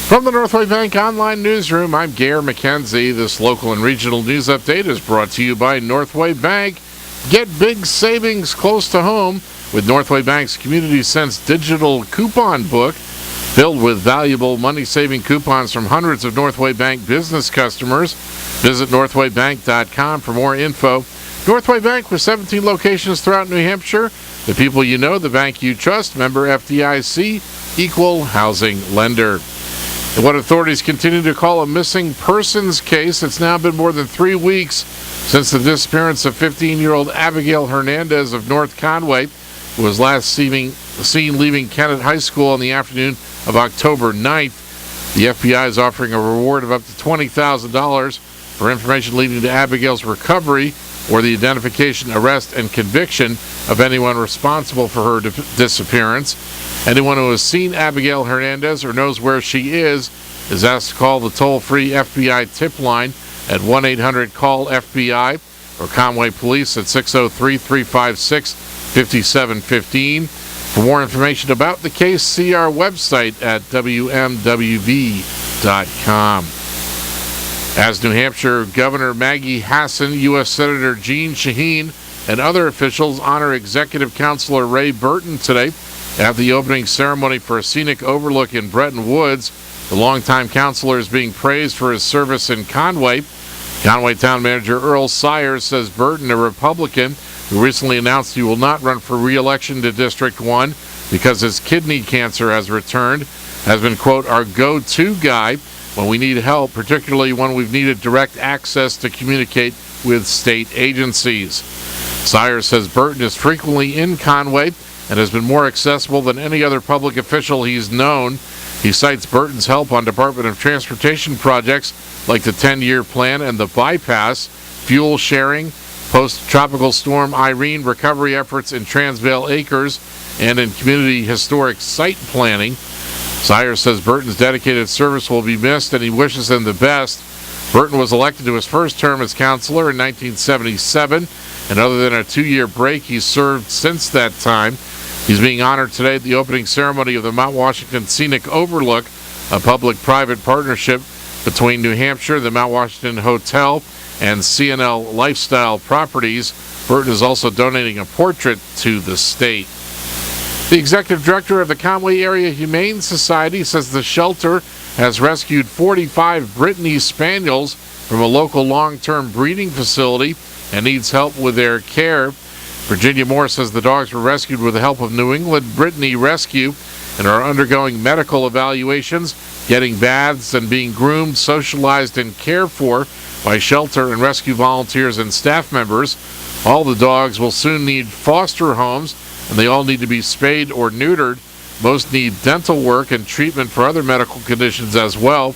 From the Northway Bank Online Newsroom, I'm Gare McKenzie. This local and regional news update is brought to you by Northway Bank. Get big savings close to home with Northway Bank's Community Sense digital coupon book, filled with valuable money-saving coupons from hundreds of Northway Bank business customers. Visit northwaybank.com for more info. Northway Bank with 17 locations throughout New Hampshire. The people you know, the bank you trust. Member FDIC, equal housing lender. And what authorities continue to call a missing persons case. It's now been more than 3 weeks since the disappearance of 15-year-old Abigail Hernandez of North Conway, who was last seen leaving Kennett High School on the afternoon of October 9th. The FBI is offering a reward of up to $20,000 for information leading to Abigail's recovery or the identification, arrest, and conviction of anyone responsible for her disappearance. Anyone who has seen Abigail Hernandez or knows where she is asked to call the toll-free FBI tip line at 1-800-CALL-FBI or Conway Police at 603-356-5715. For more information about the case, see our website at wmwv.com. As New Hampshire Governor Maggie Hassan, U.S. Senator Jeanne Shaheen, and other officials honor Executive Counselor Ray Burton today at the opening ceremony for a scenic overlook in Bretton Woods. The longtime counselor is being praised for his service in Conway. Conway Town Manager Earl Sires says Burton, a Republican who recently announced he will not run for re-election to District 1 because his kidney cancer has returned, has been, quote, our go-to guy when we need help, particularly when we've needed direct access to communicate with state agencies. Sires says Burton is frequently in Conway and has been more accessible than any other public official he's known. He cites Burton's help on Department of Transportation projects like the 10-year plan and the bypass, fuel sharing, post-tropical storm Irene recovery efforts in Transvaal Acres, and in community historic site planning. Sires says Burton's dedicated service will be missed and he wishes him the best. Burton was elected to his first term as counselor in 1977, and other than a 2-year break, he's served since that time. He's being honored today at the opening ceremony of the Mount Washington Scenic Overlook, a public-private partnership between New Hampshire, the Mount Washington Hotel, and CNL Lifestyle Properties. Burton is also donating a portrait to the state. The executive director of the Conway Area Humane Society says the shelter has rescued 45 Brittany Spaniels from a local long-term breeding facility and needs help with their care. Virginia Moore says the dogs were rescued with the help of New England Brittany Rescue and are undergoing medical evaluations, getting baths, and being groomed, socialized, and cared for by shelter and rescue volunteers and staff members. All the dogs will soon need foster homes, and they all need to be spayed or neutered. Most need dental work and treatment for other medical conditions as well.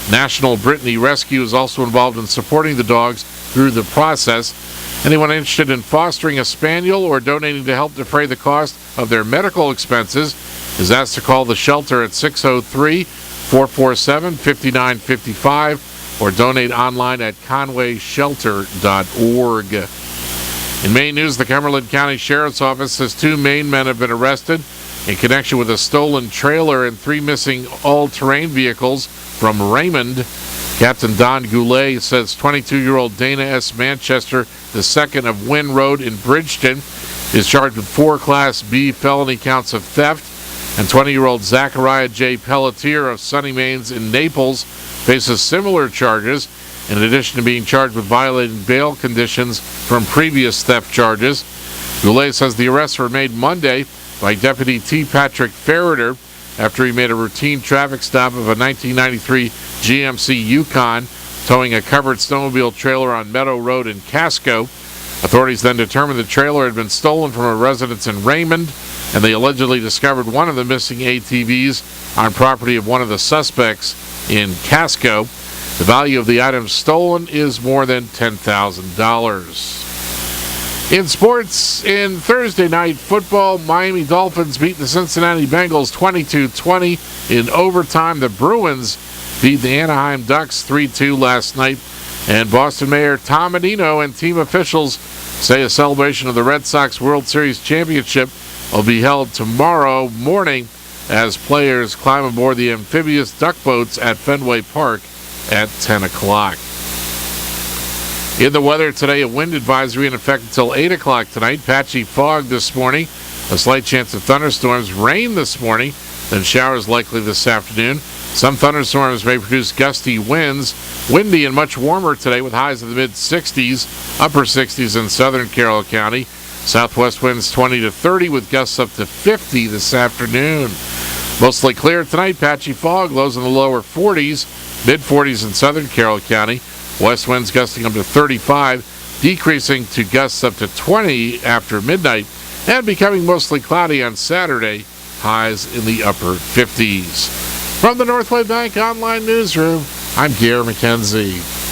National Brittany Rescue is also involved in supporting the dogs through the process. Anyone interested in fostering a spaniel or donating to help defray the cost of their medical expenses is asked to call the shelter at 603-447-5955 or donate online at conwayshelter.org. In Maine news, the Cumberland County Sheriff's Office says 2 Maine men have been arrested in connection with a stolen trailer and 3 missing all-terrain vehicles from Raymond. Captain Don Goulet says 22-year-old Dana S. Manchester II of Wynn Road in Bridgeton is charged with 4 Class B felony counts of theft, and 20-year-old Zachariah J. Pelletier of Sunny Mains in Naples faces similar charges, in addition to being charged with violating bail conditions from previous theft charges. Goulet says the arrests were made Monday by Deputy T. Patrick Ferreter after he made a routine traffic stop of a 1993 GMC Yukon towing a covered snowmobile trailer on Meadow Road in Casco. Authorities then determined the trailer had been stolen from a residence in Raymond, and they allegedly discovered one of the missing ATVs on property of one of the suspects in Casco. The value of the items stolen is more than $10,000. In sports, in Thursday night football, Miami Dolphins beat the Cincinnati Bengals 22-20 in overtime. The Bruins beat the Anaheim Ducks 3-2 last night. And Boston Mayor Tom Menino and team officials say a celebration of the Red Sox World Series championship will be held tomorrow morning as players climb aboard the amphibious duck boats at Fenway Park at 10 o'clock. In the weather today, a wind advisory in effect until 8 o'clock tonight. Patchy fog this morning. A slight chance of thunderstorms. Rain this morning, then showers likely this afternoon. Some thunderstorms may produce gusty winds. Windy and much warmer today with highs in the mid-60s, upper 60s in southern Carroll County. Southwest winds 20 to 30 with gusts up to 50 this afternoon. Mostly clear tonight. Patchy fog. Lows in the lower 40s, mid-40s in southern Carroll County. West winds gusting up to 35, decreasing to gusts up to 20 after midnight, and becoming mostly cloudy on Saturday, highs in the upper 50s. From the Northway Bank Online Newsroom, I'm Gary McKenzie.